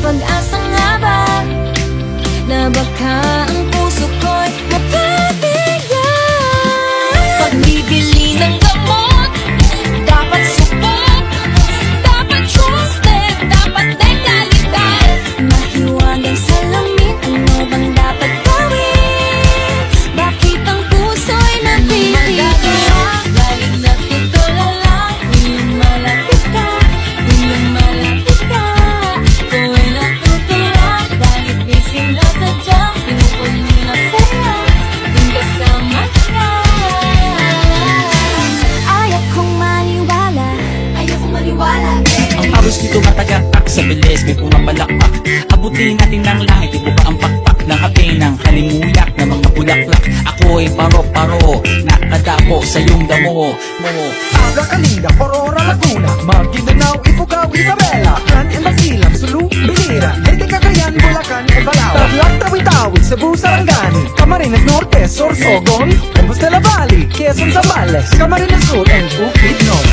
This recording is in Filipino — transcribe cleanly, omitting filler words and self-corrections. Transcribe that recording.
pag-asa nga ba na baka ang puso ko'y mapabigyan? Pagbibili ng gamot, dapat subok, dapat trusted, dapat legalidad. Mahiwagang salamin, ano bang dapat gawin? Bakit ang puso'y napipigil? Balik na tutulala, yung malapit ka, yung malapit ka. Tuwing natutulak, bakit di sinasadya? Pinupunin na sa'yo, yung kasama ka. Ayaw kong maniwala, ayaw kong maniwala. Ang aros nito matagatak sa bilis, may pumapalakpak. Abutin natin ng langit, ibuka ang pakpak ng ape ng halimuyak na mga bulaklak. Ako'y paro-paro, nakadapo sa iyong damo mo. Aga Kalinga, Aurora, Laguna, Maguindanao, Ifugao, Isabela, Can, Basilan, Sulu, Bilira, Leyte, Cagayan, Bulacan, Balao, Tarlac, Tawi-Tawi, Cebu, Sarangani, Camarines Norte, Sorsogon, Compostela Valley, Quezon, Zambales, Camarines Sur, and Bukidnon.